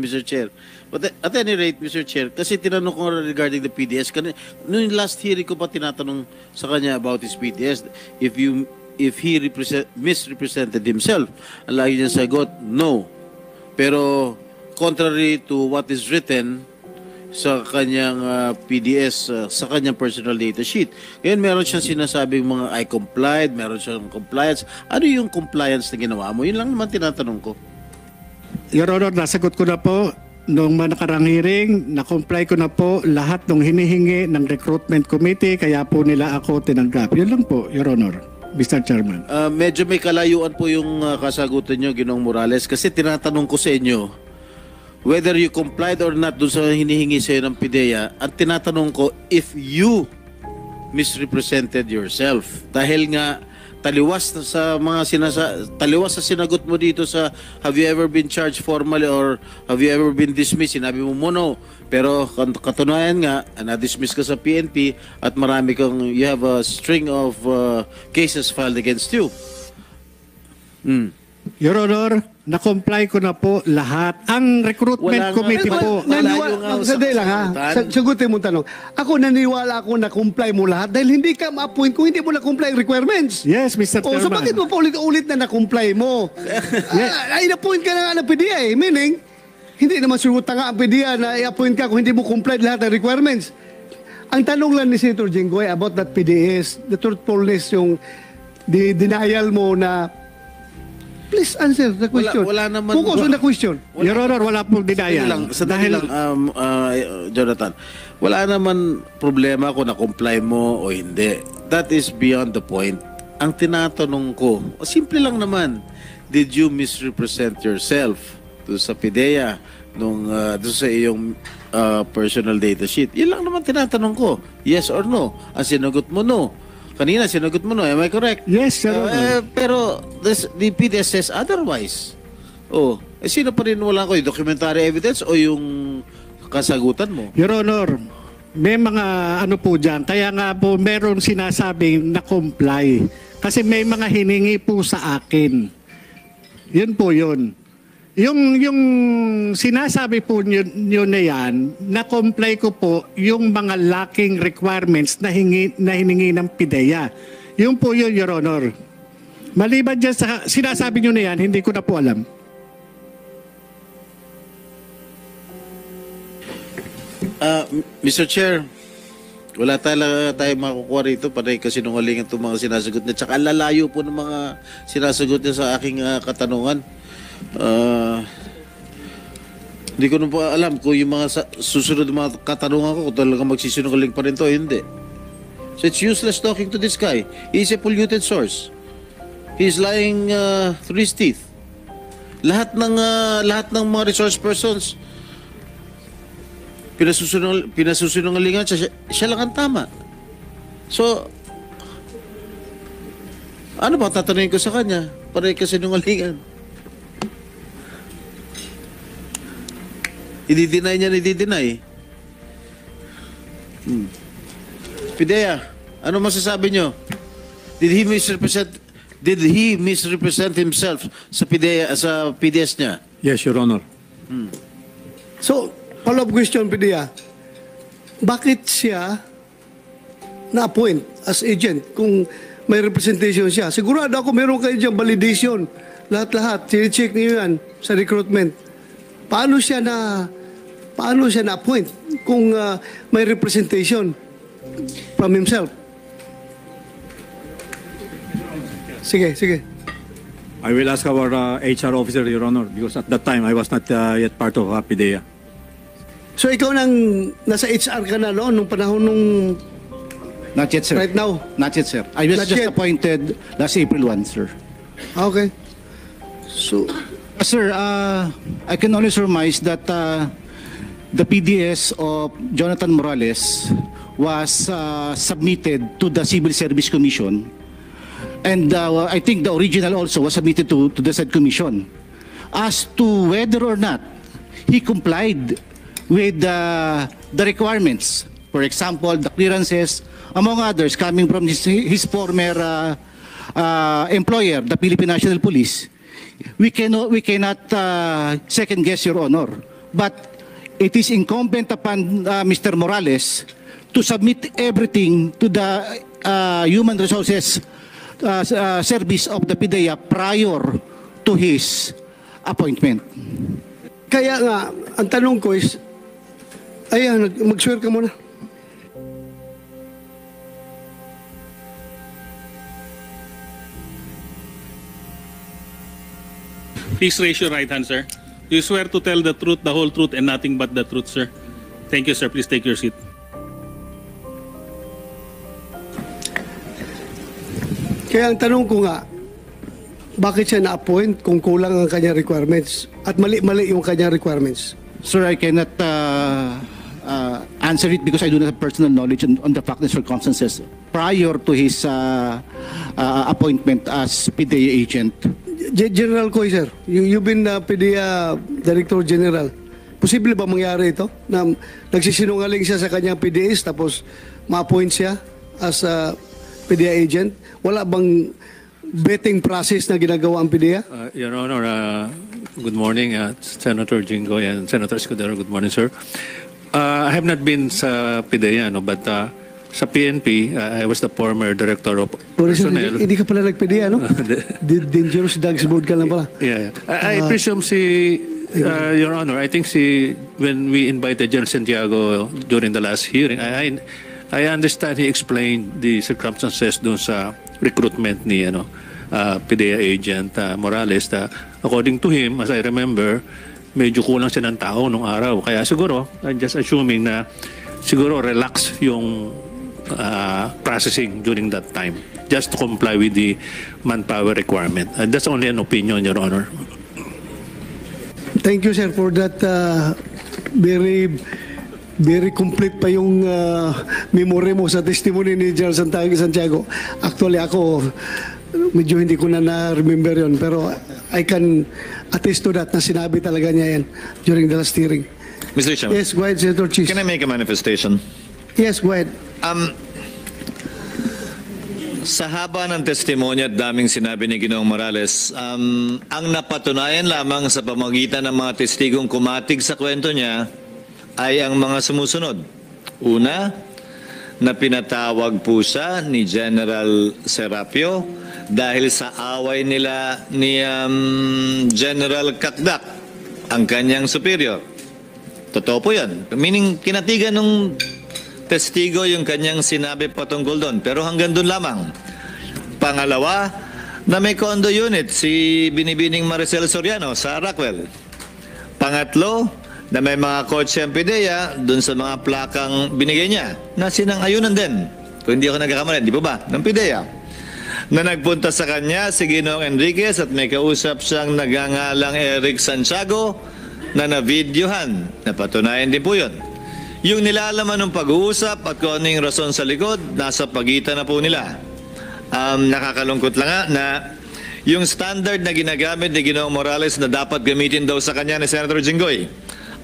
Mr. Chair. But at any rate, Mr. Chair, kasi tinanong ko regarding the PDS, noong last hearing ko pa tinatanong sa kanya about his PDS, if he misrepresented himself. Ang lagi niya sagot, no. Pero contrary to what is written sa kanyang PDS, sa kanyang personal data sheet. Ngayon, meron siyang sinasabing mga I complied, meron siyang compliance. Ano yung compliance na ginawa mo? Yun lang naman tinatanong ko. Your Honor, nasagot ko na po nung nakarang hearing, na-comply ko na po lahat ng hinihingi ng recruitment committee, kaya po nila ako tinanggap. Yun lang po, Your Honor, Mr. Chairman. Medyo may kalayuan po yung kasagutan nyo, Ginoong Morales, kasi tinatanong ko sa inyo, whether you complied or not dun sa hinihingi sa'yo ng PIDEA, at tinatanong ko if you misrepresented yourself. Dahil nga, taliwas sa sinagot mo dito sa have you ever been charged formally or have you ever been dismissed? Sinabi mo no. Pero katunayan nga, na-dismiss ka sa PNP at you have a string of cases filed against you. Your Honor, na-comply ko na po lahat. Ang recruitment committee po. Sandali lang ha. Sagutin mo tanong. Ako naniwala ako na comply mo lahat dahil hindi ka ma-appoint kung hindi mo na-comply ang requirements. Yes, Mr. Chairman. So bakit mo pa ulit-ulit na na-comply mo? Ay, na-appoint ka na nga ng PDEA eh. Meaning, hindi naman suruta nga ang PDEA na i-appoint ka kung hindi mo comply lahat ng requirements. Ang tanong lang ni Senator Jinggoy about that PDEA is the truthfulness, yung denial mo na please answer the question. Wala naman. Focus on the question. Your Honor, wala pong denial. Dahil lang, Jonathan, wala naman problema kung na-comply mo o hindi. That is beyond the point. Ang tinatanong ko, simple lang naman, did you misrepresent yourself to sa PIDEA nung doon sa iyong personal data sheet? Yun lang naman tinatanong ko. Yes or no? Ang sinagot mo, no. Kanina, sinagot mo no. Am I correct? Yes, sir. Pero the PDS says otherwise. Sino pa rin wala ko? Yung documentary evidence o yung kasagutan mo? Your Honor, may mga ano po dyan. Kaya nga po meron sinasabing na-comply. Kasi may mga hiningi po sa akin. Yun po yun. Yung sinasabi po nyo na yan, na-comply ko po yung mga lacking requirements na hiningi ng PIDEA. Yun po yun, Your Honor. Maliban dyan sa sinasabi nyo na yan, hindi ko na po alam. Mr. Chair, wala tayo makukuha rito panay kasi nungalingan itong mga sinasagot niya. Tsaka lalayo po ng mga sinasagot niya sa aking katanungan. Hindi ko na po alam kung yung mga susunod mga katanungan ko kung talaga magsisinungaling pa rin to, hindi. So it's useless talking to this guy. He is a polluted source. He is lying through his teeth. Lahat ng mga resource persons pinasusunungalingan siya lang ang tama. So ano ba tatanungin ko sa kanya para kasinungalingan? I-deny niya, i-deny. PIDEA, ano masasabi niyo? Did he misrepresent himself sa PIDEA, sa PDS niya? Yes, Your Honor. So, follow-up question, PIDEA. Bakit siya na-appoint as agent kung may representation siya? Sigurado ako meron kayo dyan validation. Lahat-lahat. Sine-check niyo yan sa recruitment. Paano siya na-appoint kung may representation from himself? Sige. I will ask our HR officer, Your Honor, because at that time I was not yet part of PIDEA. So ikaw nasa HR ka na nung panahon nung... Not yet, sir. Right now? Not yet, sir. I was Not just yet. appointed last April 1, sir. Okay. So... Sir, I can only surmise that the PDS of Jonathan Morales was submitted to the Civil Service Commission, and I think the original also was submitted to the said commission. As to whether or not he complied with the requirements, for example, the clearances, among others, coming from his former employer, the Philippine National Police, we cannot second guess, Your Honor. But it is incumbent upon Mr. Morales to submit everything to the Human Resources Service of the PIDEA prior to his appointment. Kaya nga, ang tanong ko is, ayan, mag-swear ka muna. Please raise your right hand, sir. Do you swear to tell the truth, the whole truth, and nothing but the truth, sir? Thank you, sir. Please take your seat. Kaya ang tanong ko nga, bakit siya na-appoint kung kulang ang kanyang requirements at mali-mali yung kanyang requirements? Sir, I cannot answer it because I do not have personal knowledge on the facts and circumstances prior to his appointment as PIDEA agent. General Coy, sir, you've been PDEA Director General. Posible ba mangyari ito? Na nagsisinungaling siya sa kanyang PDEs tapos ma-appoint siya as a PDEA agent? Wala bang vetting process na ginagawa ang PDEA? Your Honor, good morning, Senator Jinggoy and Senator Escudero. Good morning, sir. I have not been sa PIDEA, no, but sa PNP, I was the former director of personnel. Hindi ka pala nag-PDEA, no? Dangerous Dogs Board ka lang pala. Yeah, I presume Your Honor, I think when we invited General Santiago during the last hearing, I understand he explained the circumstances doon sa recruitment ni PIDEA agent Morales. According to him, as I remember, medyo kulang siya ng tao nung araw. Kaya siguro, I'm just assuming na siguro relax yung processing during that time just to comply with the manpower requirement. That's only an opinion, Your Honor. Thank you, sir, for that very complete pa yung memory mo sa testimony ni General Santiago. Actually, ako, medyo hindi ko na-remember yon, pero I can attest to that na sinabi talaga niya yan during the last hearing. Mr. Chairman, Yes, go ahead, Senator Cheese. can I make a manifestation? Yes, go ahead. Sa haba ng testimonya at daming sinabi ni Ginoong Morales, ang napatunayan lamang sa pamagitan ng mga testigong kumatig sa kwento niya ay ang mga sumusunod. Una, na pinatawag po siya ni General Serapio dahil sa away nila ni General Kakdak, ang kanyang superior. Totoo po yan. Meaning, kinatigan nung testigo yung kanyang sinabi patungkol doon. Pero hanggang doon lamang. Pangalawa, na may condo unit si Binibining Maricel Soriano sa Rockwell. Pangatlo, na may mga kotse ang PIDEA doon sa mga plakang binigay niya na sinang-ayunan din. Kung hindi ako nagkakamali, di ba ba? Ng PIDEA. Na nagpunta sa kanya si Ginoong Enriquez at may kausap siyang nagangalang Eric Santiago na na-videohan. Napatunayan din po yun. Yung nilalaman ng pag-uusap at kung ano yung rason sa likod, nasa pagitan na po nila. Nakakalungkot lang nga na yung standard na ginagamit ni Ginoong Morales na dapat gamitin daw sa kanya ni Senator Jinggoy,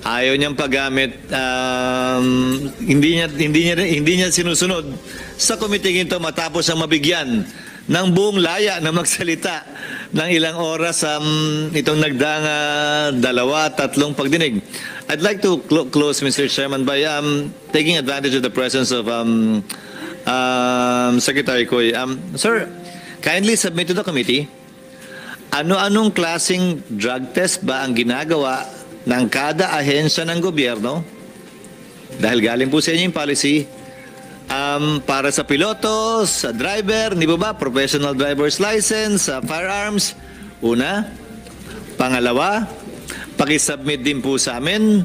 ayaw niyang paggamit, hindi niya sinusunod sa komiting ito matapos ang mabigyan ng buong laya na magsalita ng ilang oras itong nagdaang 2-3 pagdinig. I'd like to close, Mr. Chairman, by taking advantage of the presence of Secretary Coy. Sir, kindly submit to the committee, ano-anong klaseng drug test ba ang ginagawa ng kada ahensya ng gobyerno? Dahil galing po sa inyo yung policy, para sa piloto, sa driver, di ba professional driver's license, sa firearms, una. Pangalawa, pakisubmit din po sa amin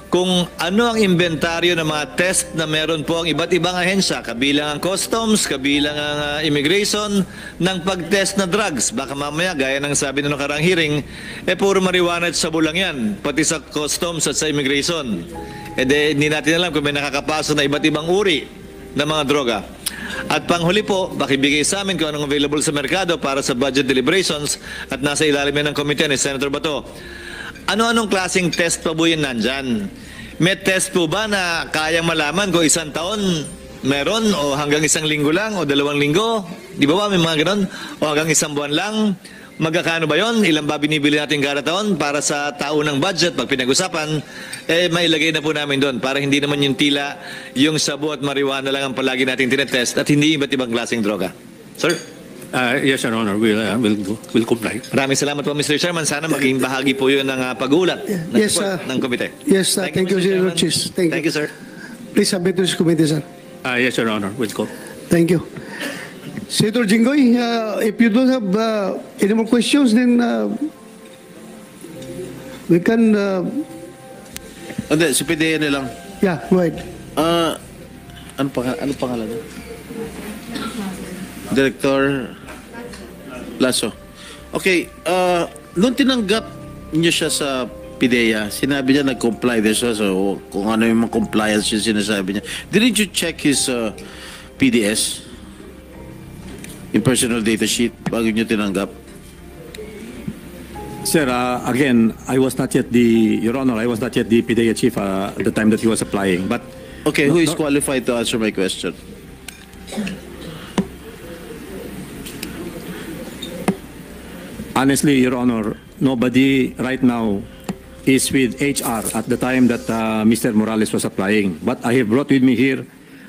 kung ano ang inventaryo ng mga test na meron po ang iba't ibang ahensya, kabilang ang customs, kabilang ang immigration, ng pag-test na drugs. Baka mamaya, gaya ng sabi ng nakarang hearing, puro marijuana at sabu lang yan, pati sa customs at sa immigration. Hindi natin alam kung may nakakapasok na iba't ibang uri ng mga droga. At panghuli po, bakibigay sa amin kung anong available sa merkado para sa budget deliberations at nasa ilalim ng komite ni Senator Bato. Ano-anong klaseng test pa po yun nandyan? May test po ba na kayang malaman kung 1 taon meron o hanggang 1 linggo lang o 2 linggo? Di ba may mga ganon? O hanggang 1 buwan lang? Magkakano ba yon? Ilan ba binibili natin kada taon para sa taunang budget? Pag pinag-usapan, mailagay na po namin doon para hindi naman yung tila, yung sabu at marijuana lang ang palagi natin tinetest at hindi iba't ibang klaseng droga. Sir? Yes, Your Honor, we'll comply. Maraming salamat po, Mr. Chairman. Sana maging bahagi po yun ng pag-uulat ng, Yes, ng komite. Yes, thank you, Mr. Senator Chairman. Chis. Thank you. sir. Please submit to this committee, sir. Yes, Your Honor, we'll go. Thank you. Senator Jinggoy, if you don't have any more questions, then we can, Hindi, si PDEA na lang. yeah, go ahead. Ano pangalan niya? Director Lasso. Okay, nung tinanggap niyo siya sa PDEA, sinabi niya nag-comply din siya. So, kung ano yung mga compliance yung sinasabi niya. Didn't you check his PDS? Yung personal data sheet bago niyo tinanggap? Sir, again, I was not yet Your Honor, I was not yet the PDEA chief at the time that he was applying. But Okay, who is qualified to answer my question? honestly, Your Honor, nobody right now is with HR at the time that Mr. Morales was applying. But I have brought with me here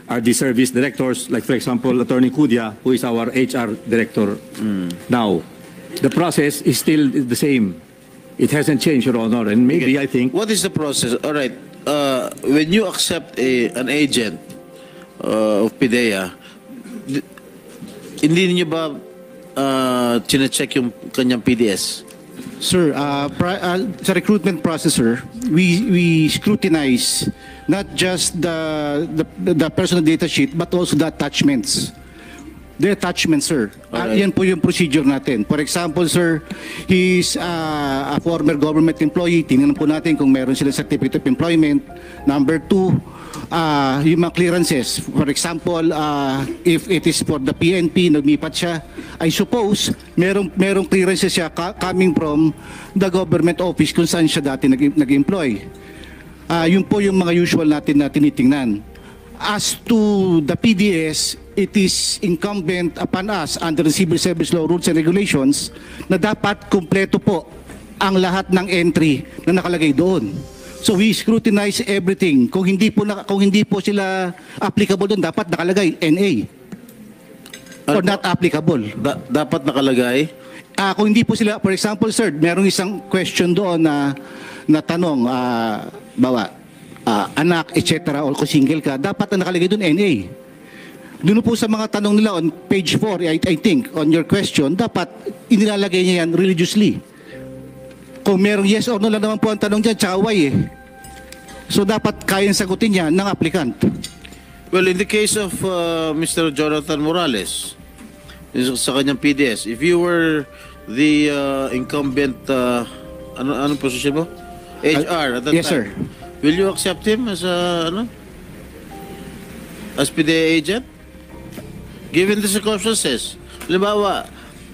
are the service directors, like for example, Attorney Kudia, who is our HR director now. The process is still the same. It hasn't changed, Your Honor, and maybe I think What is the process? All right. When you accept an agent of PDEA, hindi niyo ba chine-check yung kanyang PDS? Sir, sa recruitment process, sir, we scrutinize not just the personal data sheet but also the attachments. The attachments, sir. Alright. Yan po yung procedure natin. For example, sir, he's a former government employee. Tingnan po natin kung meron silang certificate of employment. Number 2, yung mga clearances. For example, if it is for the PNP, nagmipat siya, I suppose, merong clearances siya coming from the government office kung saan siya dati nag-employ. Yun po yung mga usual natin na tinitingnan. As to the PDS, it is incumbent upon us under the Civil Service Law Rules and Regulations na dapat kumpleto po ang lahat ng entry na nakalagay doon. So we scrutinize everything. Kung hindi po sila applicable doon, dapat nakalagay NA or not applicable. Dapat nakalagay? Kung hindi po sila, for example, sir, merong isang question doon na tanong, anak, etc. or kung single ka, dapat na nakalagay doon NA. Doon po sa mga tanong nila on page 4, I think, on your question, dapat inilalagay niya yan religiously. Kung merong yes or no lang naman po ang tanong dyan, tsaway eh. So dapat kayang sagutin niya ng applicant. Well, in the case of Mr. Jonathan Morales, sa kanyang PDS, if you were the incumbent, anong position mo? HR at that yes, time. sir. Will you accept him as as PDEA agent? Given the circumstances. Halimbawa,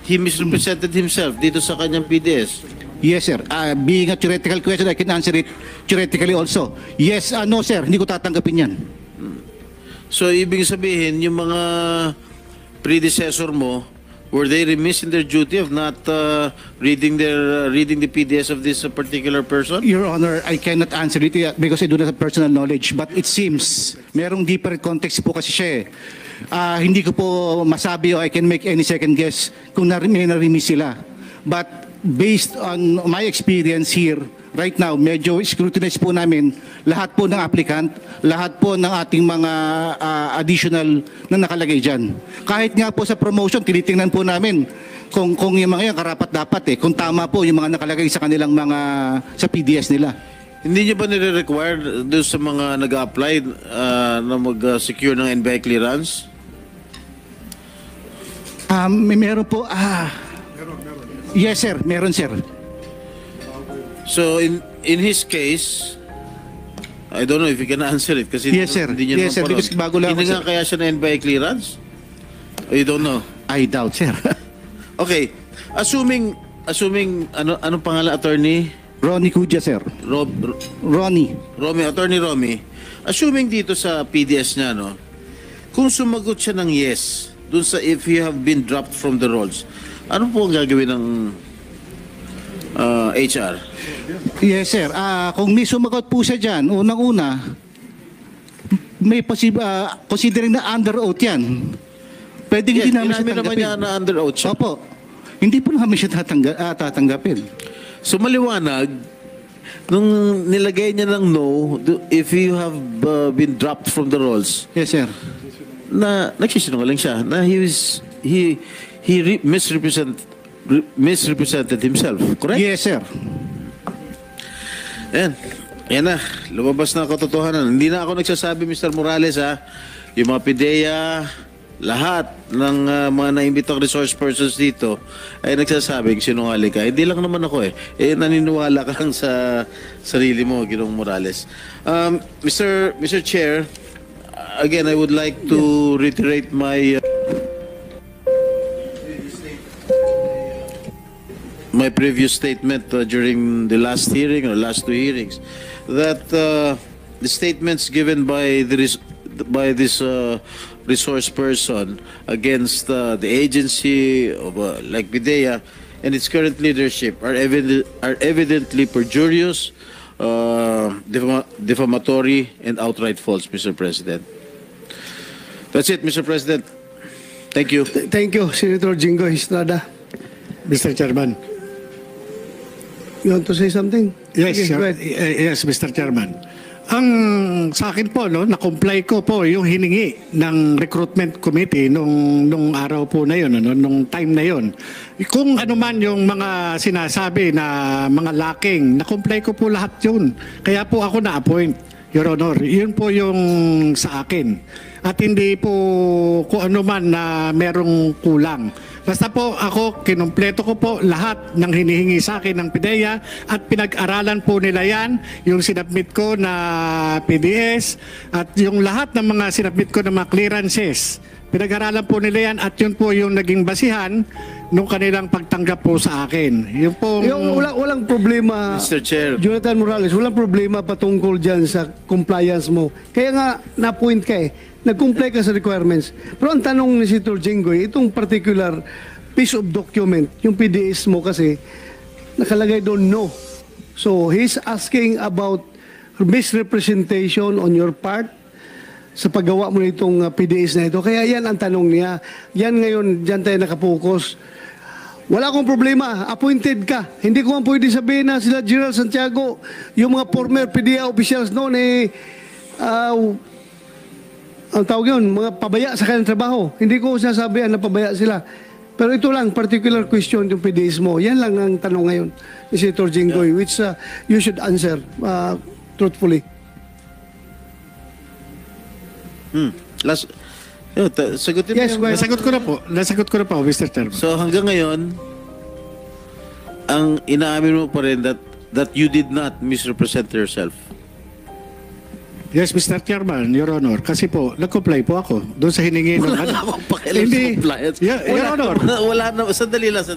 he misrepresented himself dito sa kanyang PDS. Yes, sir. Being a theoretical question, I can answer it theoretically also. Yes, no, sir. Hindi ko tatanggapin yan. So, ibig sabihin, yung mga predecessor mo, were they remiss in their duty of not reading the PDS of this particular person? Your Honor, I cannot answer it because I do not have personal knowledge. But it seems, merong different context po kasi siya eh. Hindi ko po masabi o I can make any second guess kung may narimis sila. But based on my experience here, right now, medyo scrutinize po namin lahat po ng applicant, lahat po ng ating mga additional na nakalagay dyan. Kahit nga po sa promotion, tinitingnan po namin kung yung mga yan karapat-dapat eh, kung tama po yung mga nakalagay sa kanilang mga, sa PDS nila. Hindi niyo ba nire-require doon sa mga nag-apply na mag-secure ng NBI clearance? Meron po, yes sir, meron sir. So in his case, I don't know if you can answer it kasi Yes, sir. hindi niyo Yes, sir. naman Because bago lang Hindi ako, nga kaya siya na NBI clearance? Or you don't know? I doubt sir. Okay. Assuming anong pangalan, attorney? Ronnie Kudia sir. Ronnie. Attorney Romy. Assuming dito sa PDS niya, no? Kung sumagot siya ng yes, dun sa if you have been dropped from the rolls, Ano po ang gagawin ng HR? Yes, sir. Kung may sumagot po siya dyan, unang-una, may considering na under oath yan. Pwede hindi namin siya Inamin naman tanggapin. niya na under oath siya. Opo. Hindi po namin siya tatanggapin. So maliwanag, nung nilagay niya ng no, if you have been dropped from the rolls, Yes, sir. na nagsisinungaling siya, na misrepresented himself, correct? Yes, sir. Yan na, lumabas na ang katotohanan. Hindi na ako nagsasabi, Mr. Morales, ha, yung mga PIDEA, lahat ng mga naimbitang resource persons dito ay nagsasabing sinungaling ka. Hindi lang naman ako naniniwala ka lang sa sarili mo, Ginoong Morales. Mr. Chair, again, I would like to reiterate my previous statement during the last hearing or last two hearings, that the statements given by this resource person against the agency of like PIDEA and its current leadership are evidently perjurious, defamatory, and outright false, Mr. President. That's it, Mr. President. Thank you. Thank you, Senator Jingo Estrada. Mr. Chairman. You want to say something? Yes, Okay, sir. go ahead. Yes, Mr. Chairman. Ang sa akin po, na-comply ko po yung hiningi ng recruitment committee nung araw po na yun, nung time na yun. Kung ano man yung mga sinasabi na mga lacking, na-comply ko po lahat yun. Kaya po ako na-appoint, Your Honor. Yun po yung sa akin. At hindi po kung ano man na merong kulang. Basta po ako, kinumpleto ko po lahat ng hinihingi sa akin ng PIDEA at pinag-aralan po nila yan, yung sinabmit ko na PDS at yung lahat ng mga sinabmit ko na mga clearances. Pinag-aralan po nila yan at yun po yung naging basihan nung kanilang pagtanggap po sa akin. Yun po... Walang problema, Mr. Chair. Jonathan Morales, walang problema patungkol dyan sa compliance mo. Kaya nga, na-point ka nag-comply ka sa requirements. Pero ang tanong ni Senator Jinggoy, itong particular piece of document, yung PDS mo kasi, nakalagay doon no. So, he's asking about misrepresentation on your part sa paggawa mo nitong PDS na ito. Kaya yan ang tanong niya. Yan ngayon, dyan tayo nakapokus. Wala akong problema. Appointed ka. Hindi ko man pwede sabihin na sila General Santiago, yung mga former PDEA officials noon ang tawag yun, mga pabaya sa kanilang trabaho. Hindi ko sasabihan na pabaya sila. Pero ito lang, particular question yung PDS mo. Yan lang ang tanong ngayon ni Senator Jinggoy, which you should answer truthfully. Sagutin mo Yes, yung- go ahead. Nasagot ko na po, Mr. Chairman. So hanggang ngayon, ang inaamin mo pa rin that you did not misrepresent yourself. Yes, Mr. Chairman, Your Honor. Kasi po, nag-comply po ako doon sa hiningi ng... Wala akong pakialam sa compliance. Your Honor. Wala na, sandali lang.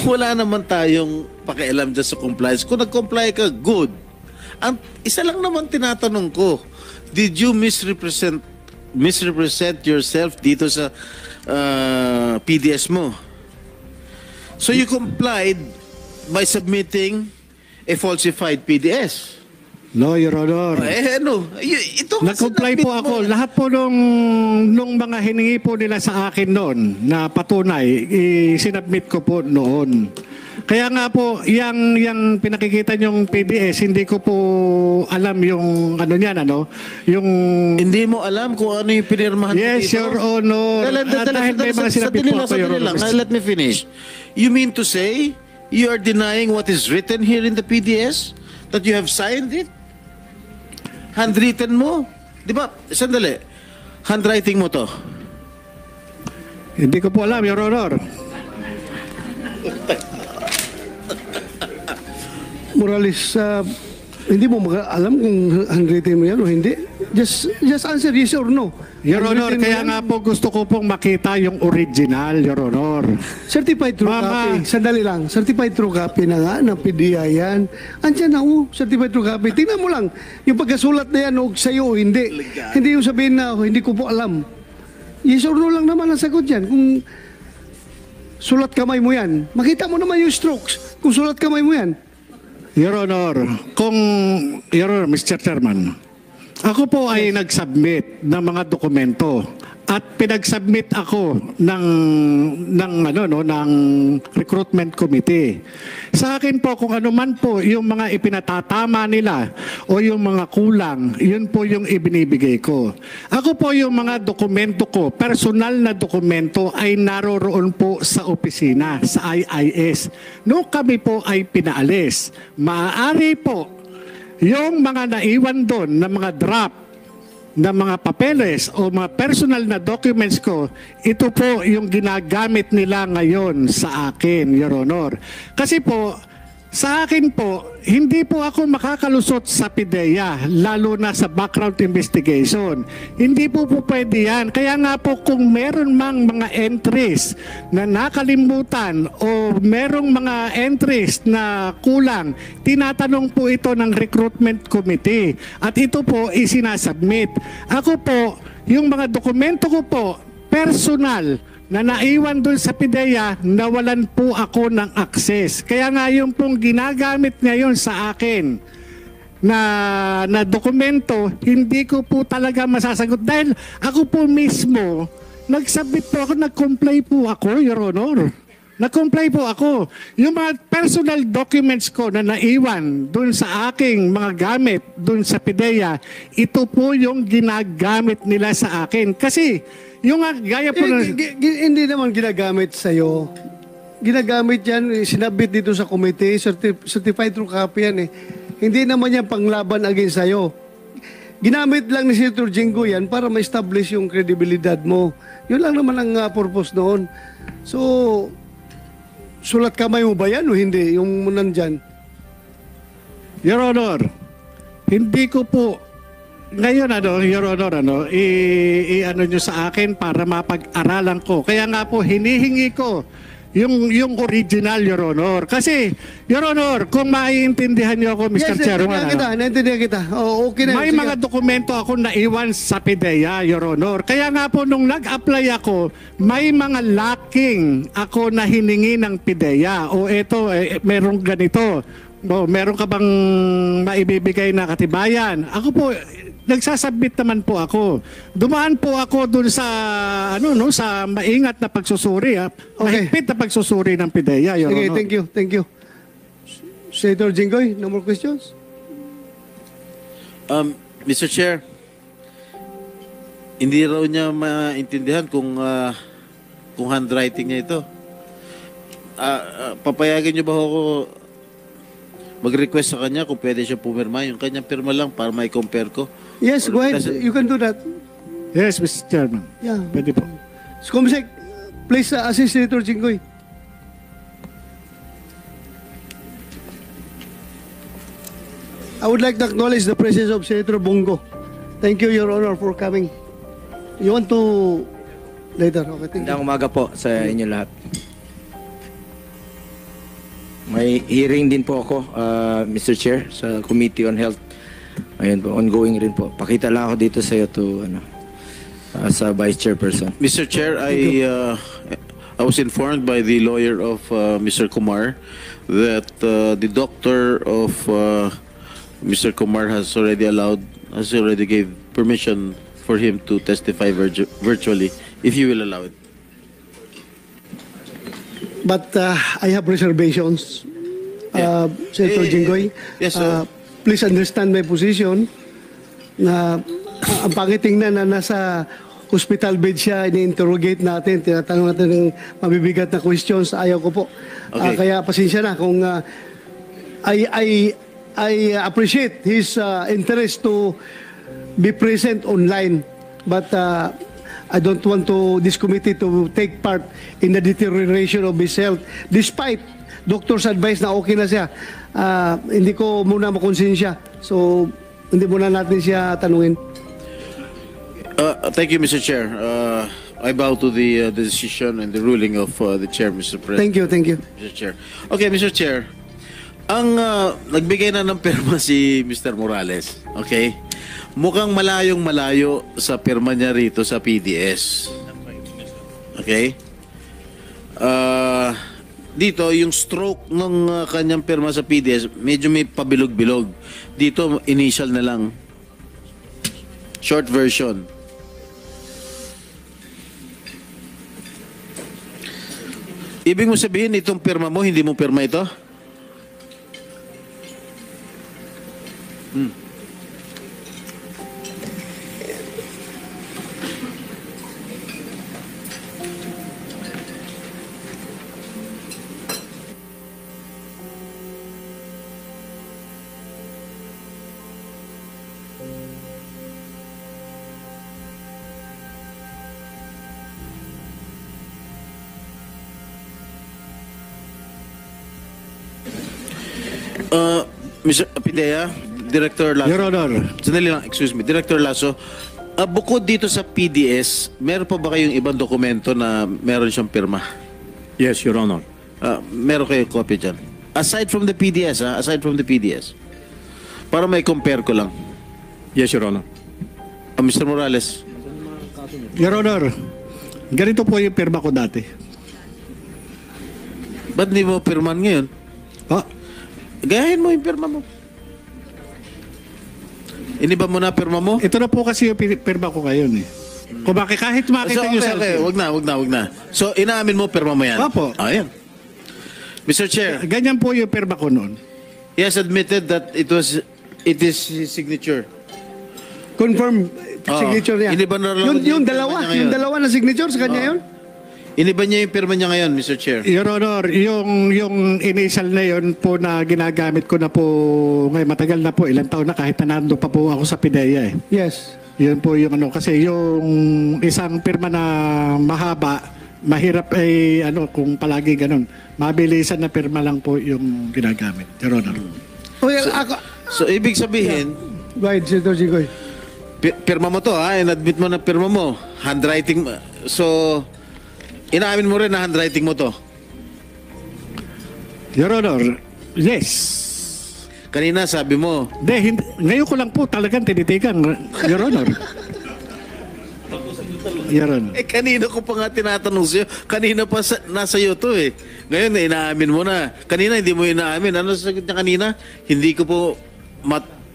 Wala naman tayong pakialam dyan sa compliance. Kung nag-comply ka, good. Ang isa lang naman tinatanong ko, did you misrepresent yourself dito sa PDS mo? So you complied by submitting a falsified PDS. No, Your Honor. Ito Nag-comply po ako. Lahat po nung mga hiningi po nila sa akin noon na patunay, sinabmit ko po noon. Kaya nga po, yung pinakikita niyong PDS, hindi ko po alam yung ano niyan, yung... Hindi mo alam kung ano yung pinirmahan mo Yes, dito? Your Honor. At dahil may mga sinabit po ako, Your Honor. Let me finish. You mean to say, you are denying what is written here in the PDS? That you have signed it? Handwritten mo? Di ba? Sandali. Handwriting mo to. Hindi ko po alam, Your Honor. Morales, hindi mo alam kung handwritten mo yan o hindi. Just answer yes or no. Your Honor, Handwritten mo kaya yan? nga po gusto ko pong makita yung original, Your Honor. Certified true copy. Sandali lang. Certified true copy na nga ng PDEA yan. Andiyan na certified true copy. Tingnan mo lang. Yung pagkasulat na yan, sa'yo o hindi. Hindi yung sabihin na, hindi ko po alam. Yes or no lang naman ang sagot yan. Kung sulat kamay mo yan. Makita mo naman yung strokes kung sulat kamay mo yan. Your Honor, Your Honor, Mr. Chairman, ako po ay nag-submit ng mga dokumento at pinag-submit ako ng recruitment committee. Sa akin po, kung ano man po yung mga ipinatatama nila o yung mga kulang, yun po yung ibinibigay ko. Ako po yung mga dokumento ko, personal na dokumento ay naroroon po sa opisina, sa IIS. Noong kami po ay pinaalis, maaari po yung mga naiwan doon na mga draft na mga papeles o mga personal na documents ko, ito po yung ginagamit nila ngayon sa akin, Your Honor. Kasi po, sa akin po, hindi po ako makakalusot sa PIDEA, lalo na sa background investigation. Hindi po pwede yan. Kaya nga po kung meron mang mga entries na nakalimutan o merong mga entries na kulang, tinatanong po ito ng recruitment committee. At ito po isinasubmit. Ako po, yung mga dokumento ko po, personal, na naiwan doon sa PIDEA, nawalan po ako ng access. Kaya nga yung pong ginagamit ngayon sa akin na dokumento, hindi ko po talaga masasagot. Dahil ako po mismo, nag-submit po ako, nag-comply po ako, Your Honor. Nag-comply po ako. Yung mga personal documents ko na naiwan doon sa aking mga gamit doon sa PIDEA, ito po yung ginagamit nila sa akin. Kasi yung gaya po Hindi naman ginagamit sa'yo. Ginagamit yan, sinabit dito sa committee, certified true copy yan eh. Hindi naman yan panglaban against sa'yo. Ginamit lang ni Senator Jinggo yan para ma-establish yung credibilidad mo. Yun lang naman ang purpose noon. So, sulat kamay mo ba yan o hindi? Yung nandyan? Your Honor, hindi ko po ngayon Your Honor, i-ano nyo sa akin para mapag-aralan ko. Kaya nga po, hinihingi ko yung original, Your Honor. Kasi, Your Honor, kung maiintindihan nyo ako, Mr. Chairman, naintindihan kita. Oh, okay na. may mga dokumento ako naiwan sa PIDEA, Your Honor. Kaya nga po, nung nag-apply ako, may mga lacking ako na hiningi ng PIDEA. O eto, merong ganito. O, meron ka bang maibibigay na katibayan? Ako po, nagsasubmit naman po ako. Dumaan po ako dun sa sa maingat na pagsusuri, mahigpit na pagsusuri ng PIDEA, Your Okay, Honor. thank you. Senator Jinggoy, no more questions? Mr. Chair, hindi raw niya maintindihan kung handwriting niya ito. Papayagan niyo ba ako mag-request sa kanya kung pwede siya pumirma? Yung kanyang pirma lang para may compare ko. Yes, go ahead. You can do that. Yes, Mr. Chairman. Yeah. Pwede po. Comsec, please assist Senator Jinggoy. I would like to acknowledge the presence of Senator Bongo. Thank you, Your Honor, for coming. You want to later? Okay, thank you. Magandang umaga po sa inyo lahat. May hearing din po ako, Mr. Chair, sa Committee on Health. Ayun po, ongoing rin po. Pakita lang ako dito sa iyo sa Vice Chairperson. Mr. Chair, I was informed by the lawyer of Mr. Kumar that the doctor of Mr. Kumar has already gave permission for him to testify virtually, if you will allow it. But I have reservations, Senator Jinggoy. Yes, sir. Please understand my position na ang pangitingnan na nasa hospital bed siya, ini-interrogate natin, tinatanong natin ng mabibigat na questions. Ayaw ko po. Okay. Kaya pasensya na kung I appreciate his interest to be present online. But I don't want this committee to take part in the deterioration of his health. Despite doctor's advice na okay na siya, hindi ko muna makonsensya. So, hindi muna natin siya tanungin. Thank you, Mr. Chair. I bow to the decision and the ruling of the Chair, Mr. President. Thank you. Mr. Chair. Okay, Mr. Chair. Ang nagbigay na ng pirma si Mr. Morales. Okay? Mukhang malayo sa pirma niya rito sa PDS. Okay? dito, yung stroke ng kanyang pirma sa PDS, medyo may pabilog-bilog. Dito, initial na lang. Short version. Ibig mo sabihin, itong pirma mo, hindi mo pirma ito? Mr. Pidea, Director Lasso. Your Honor. Sandali lang, excuse me. Director Lasso, bukod dito sa PDS, meron pa ba kayong ibang dokumento na meron siyang pirma? Yes, Your Honor. Meron kayong copy dyan? Aside from the PDS, aside from the PDS. Para may compare ko lang. Yes, Your Honor. Mr. Morales. Your Honor, ganito po yung pirma ko dati. Ba't hindi mo pirman ngayon? Oh, Gayahin mo yung pirma mo. Iniba mo na pirma mo? ito na po kasi yung pirma ko ngayon eh. Kung bakit kahit makita nyo sa... okay. Wag na. So, inaamin mo, pirma mo yan? Opo. Ayan. Mr. Chair, Ganyan po yung pirma ko noon. he has admitted that it is his signature. Confirm signature niya. Hindi ba nararamdaman Yung yung dalawa, pirma niya yung ngayon? dalawa na signature sa kanya yun? Iniba niya yung pirma niya ngayon, Mr. Chair. Your Honor, yung initial na yun po na ginagamit ko na po ngayon, matagal na po, ilang taon na kahit na nando pa po ako sa PIDEA eh. Yes. Yun po yung ano, kasi yung isang pirma na mahaba, mahirap ay kung palagi ganun. Mabilisan na pirma lang po yung ginagamit, Your Honor. Well, ako... So, ibig sabihin, Go ahead, Senator Jinggoy. pirma mo to, in-admit mo na pirma mo. Handwriting, so, inaamin mo rin na handwriting mo to. Your Honor, yes. Kanina sabi mo, Ngayon ko lang po talagang tinitigan, Your Honor. Your Honor. kanina ko pa nga tinatanong sa'yo. Kanina pa nasa iyo to eh. Ngayon, inaamin mo na. Kanina, hindi mo inaamin. Ano sagot niya kanina? Hindi ko po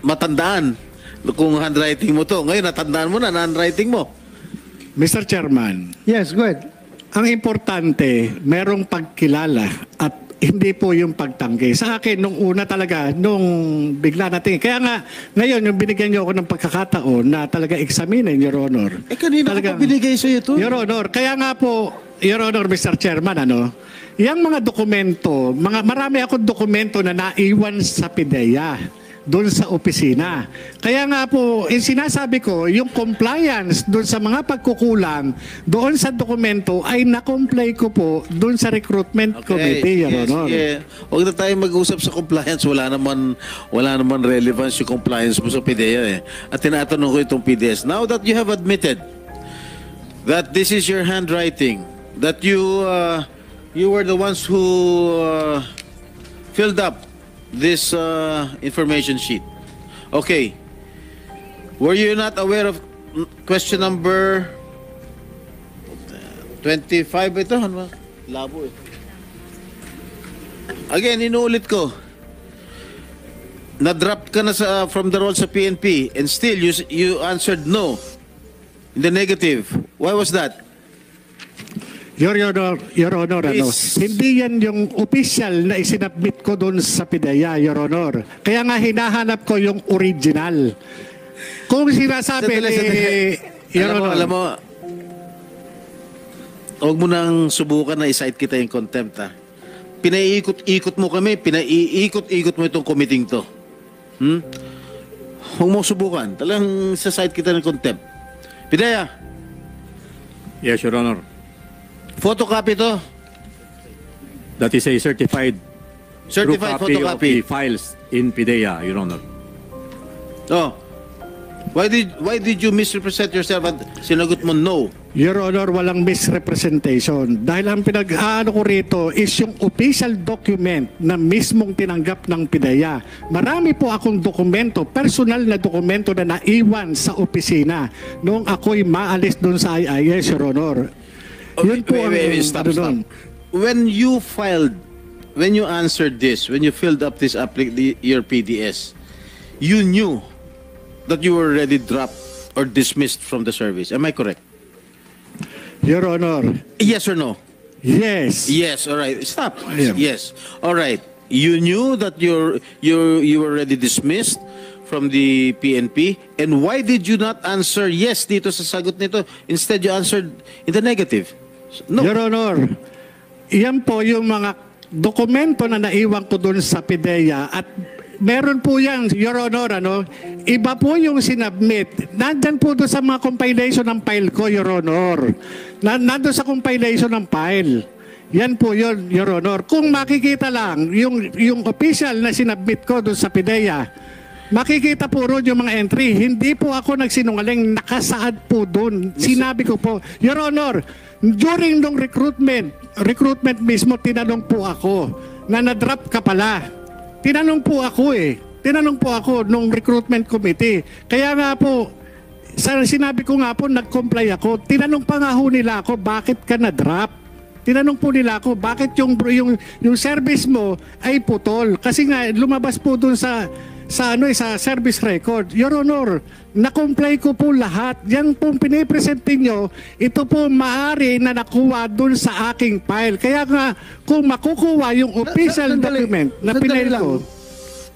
matandaan kung handwriting mo to. Ngayon, natandaan mo na handwriting mo. Mr. Chairman, Yes, go ahead. ang importante, merong pagkilala at hindi po yung pagtanggi. Sa akin, nung una talaga, nung bigla natin. Kaya nga, ngayon, yung binigyan niyo ako ng pagkakataon na talaga examinin, Your Honor. Kanina ko pa binigay sa'yo to. Your Honor, kaya nga po, Your Honor, Mr. Chairman, yung mga dokumento, marami akong dokumento na naiwan sa PIDEA doon sa opisina. Kaya nga po, sinasabi ko, yung compliance doon sa mga pagkukulang doon sa dokumento ay na-comply ko po doon sa recruitment committee, Your Honor. Huwag na tayo mag-usap sa compliance. Wala naman relevance yung compliance mo sa PIDEA eh. At tinatanong ko itong PDS. Now that you have admitted that this is your handwriting, that you were the ones who filled up this information sheet. Okay. Were you not aware of question number 25 ito? Ano? Labo eh. Again, inuulit ko. Na-drop ka na from the role sa PNP and still you answered no. In the negative. Why was that? Your Honor, hindi yan yung official na isinabit ko doon sa PIDEA, Your Honor. Kaya nga hinahanap ko yung original. Kung sinasabi Your Honor. Alam mo, huwag mo nang subukan na i-cite kita yung contempt, ha? Pinaiikot-ikot mo kami, pinaiikot-ikot mo itong committing to. Huwag mo subukan. Talagang sa-cite kita ng contempt. PIDEA. Yes, Your Honor. Photocopy to. That is a certified true copy of photocopy. the files in PIDEA, Your Honor. Oh. Why did you misrepresent yourself at sinagot mo no? Your Honor, walang misrepresentation. Dahil ang pinag-aano ko rito is yung official document na mismong tinanggap ng PIDEA. Marami po akong dokumento, personal na dokumento na naiwan sa opisina noong ako'y maalis doon sa IIS, Your Honor. Yun po ang Stop. when you answered this, when you filled up this your PDS, you knew that you were already dropped or dismissed from the service. Am I correct? Your Honor, Yes or no? yes. Yes. All right. Stop. Yeah. Yes. All right. You knew that you were already dismissed from the PNP, and why did you not answer yes dito sa sagot nito? Instead, you answered in the negative. No. Your Honor, yan po yung mga dokumento na naiwan ko doon sa PIDEA at meron po yan, Your Honor, iba po yung sinubmit. Nandyan po doon sa mga compilation ng file ko, Your Honor. Nandun sa compilation ng file. Yan po yun, Your Honor. Kung makikita lang, yung official na sinubmit ko doon sa PIDEA, makikita po roon yung mga entry. Hindi po ako nagsinungaling, nakasaad po doon. Sinabi ko po, Your Honor, during nung recruitment mismo, tinanong po ako na na-drop ka pala. Tinanong po ako nung recruitment committee. Kaya nga po, sinabi ko nga po, nag-comply ako. Tinanong pa nga ho nila ako, bakit ka na-drop? Tinanong po nila ako, bakit yung service mo ay putol? Kasi nga, lumabas po dun sa service record. Your Honor, na-comply ko po lahat. Yan pong pinipresentin nyo, ito po maaari na nakuha dun sa aking file. Kaya nga, kung makukuha yung official document na pinail ko.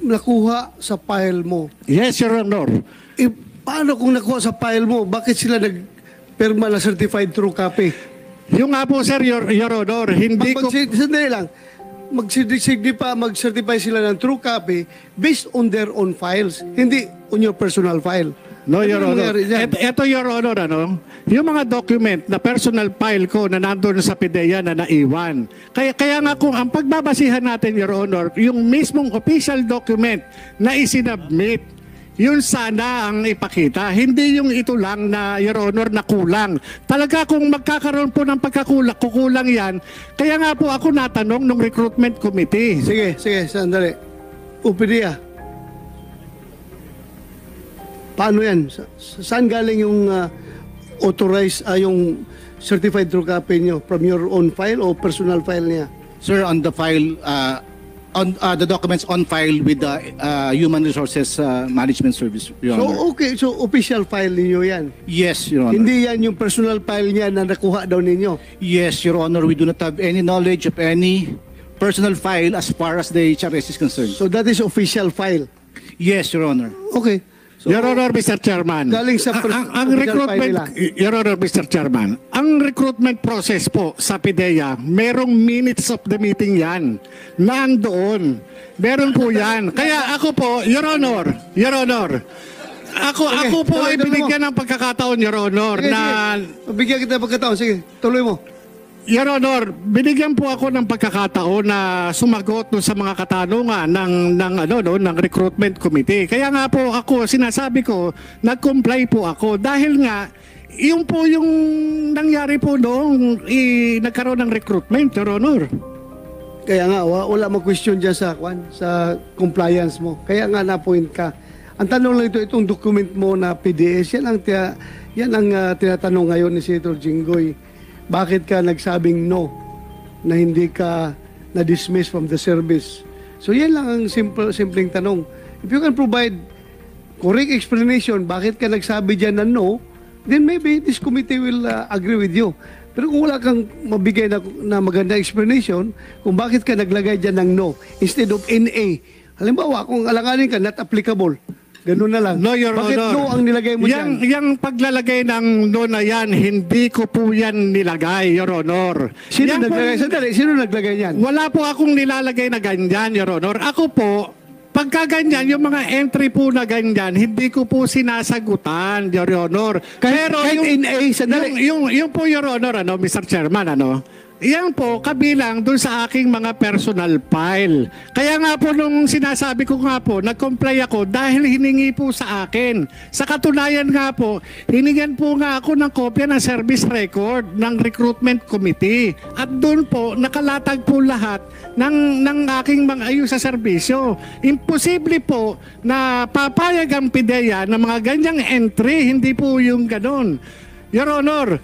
Nakuha sa file mo. Yes, Your Honor. Paano kung nakuha sa file mo? Bakit sila nagpirma na certified true copy? Yung nga po, sir, Your Honor, hindi ko... Sandali lang. Mag-certify sila ng true copy based on their own files, hindi on your personal file. No, Your Ano Honor. nangyari dyan? Ito, Your Honor, yung mga document na personal file ko na nandun sa PIDEA na naiwan. Kaya nga kung ang pagbabasihan natin, Your Honor, yung mismong official document na isinubmit, yun sana ang ipakita. Hindi yung ito lang na, Your Honor, na kulang. Talaga kung magkakaroon po ng kukulang yan, kaya nga po ako natanong ng recruitment committee. Sige, sandali. Upidia. Paano yan? Saan galing yung authorized, yung certified true copy nyo? From your own file o personal file niya? Sir, on the file, on the documents on file with the Human Resources Management Service, Your Honor. So, okay. So, official file ninyo yan? Yes, Your Honor. Hindi yan yung personal file niya na nakuha daw ninyo? Yes, Your Honor. We do not have any knowledge of any personal file as far as the HRS is concerned. So, that is official file? Yes, Your Honor. Okay. So, Your Honor, Mr. Chairman. Galing sa ang recruitment, Your Honor, Mr. Chairman, ang recruitment process po sa PIDEA, merong minutes of the meeting yan. Nandoon. Meron po yan. Kaya ako po, Your Honor, ako po ay binigyan ng pagkakataon, Your Honor, Bigyan kita ng pagkakataon. Sige, tuloy mo. Your Honor, binigyan po ako ng pagkakataon na sumagot doon sa mga katanungan ng recruitment committee. Kaya nga po ako, sinasabi ko, nag-comply po ako dahil nga yung po yung nangyari po noong nagkaroon ng recruitment, Your Honor. Kaya nga, wala mag-question dyan sa compliance mo. Kaya nga na-point ka. Ang tanong lang itong document mo na PDS, yan ang tinatanong ngayon ni Senator Jinggoy. Bakit ka nagsabing no na hindi ka na-dismiss from the service? So yan lang ang simpleng tanong. If you can provide correct explanation, bakit ka nagsabi dyan na no, then maybe this committee will agree with you. Pero kung wala kang mabigay na maganda explanation, kung bakit ka naglagay dyan ng no instead of NA. Halimbawa, kung alanganin ka, not applicable. Ganun na lang. No, Your Bakit Honor. no ang nilagay mo dyan? Yung paglalagay ng no na yan, hindi ko po yan nilagay, Your Honor. Sino Yan naglagay? Sandali, sino naglagay yan? Wala po akong nilalagay na ganyan, Your Honor. Ako po, pagka ganyan, yung mga entry po na ganyan, hindi ko po sinasagutan, Your Honor. Kahit in A, sandali. Yung po, Your Honor, Mr. Chairman, yan po, kabilang dun sa aking mga personal file. Kaya nga po nung sinasabi ko nga po, nag-comply ako dahil hiningi po sa akin. Sa katunayan nga po, hiningan po nga ako ng kopya ng service record ng recruitment committee. At dun po, nakalatag po lahat ng aking mga ayos sa serbisyo. Imposible po na papayag ang PIDEA ng mga ganyang entry, hindi po yung ganon. Your Honor,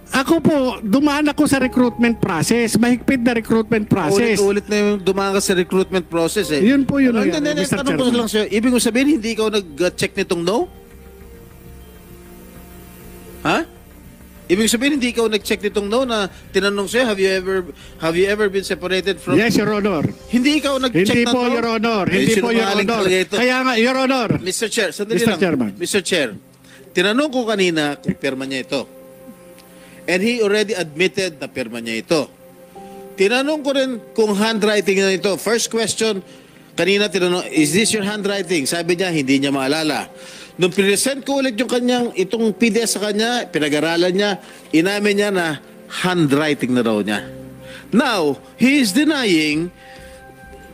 Ako po, dumaan ako sa recruitment process. Mahigpit na recruitment process. Ulit-ulit na yung dumaan ka sa recruitment process eh. Yun po yun, Ano, hindi, Mr. tanong ko Chairman. lang sa'yo, ibig mo sabihin hindi ikaw nag-check nitong no? Ha? Ibig sabihin hindi ikaw nag-check nitong no na tinanong sa'yo, have you ever been separated from... Yes, Your Honor. Hindi ikaw nag-check Hindi ng po, no? Your Honor. Hindi po, Your sinungaling Honor. talaga ito. Kaya nga, Your Honor. Mr. Chair, sandali Mr. lang. Chairman. Mr. Chair, tinanong ko kanina kung pirma niya ito. And he already admitted na pirma niya ito. Tinanong ko rin kung handwriting na ito. First question, kanina tinanong, is this your handwriting? Sabi niya, hindi niya maalala. Nung present ko ulit yung kanyang, itong PDF sa kanya, pinag-aralan niya, inamin niya na handwriting na raw niya. Now, he is denying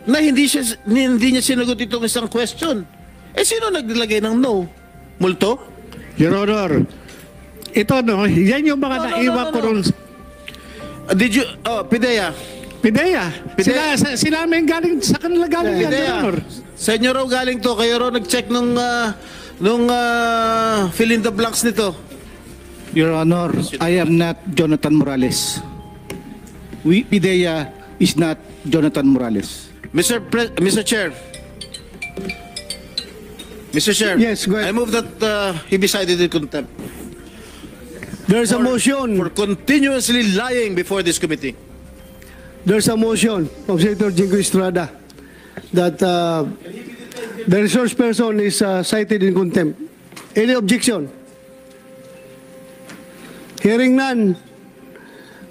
na hindi niya sinagot itong isang question. Eh, sino naglalagay ng no? Multo? Your Honor, ito no, yan yung mga naiwan ko ron. Did you, Pidea. Pidea. Sila may galing, sa kanila galing yan, Your Pidea, Honor. sa inyo raw galing to, kayo raw nag-check nung fill in the blanks nito. Your Honor, I am not Jonathan Morales. PIDEA is not Jonathan Morales. Mr. Chair. Mr. Chair. Yes, go ahead. I move that he be cited in contempt. There's a motion. For continuously lying before this committee. There's a motion of Senator Jingo Estrada that the resource person is cited in contempt. Any objection? Hearing none,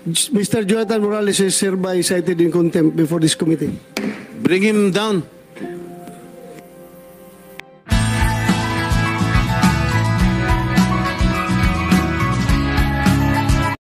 Mr. Jonathan Morales is hereby cited in contempt before this committee. Bring him down.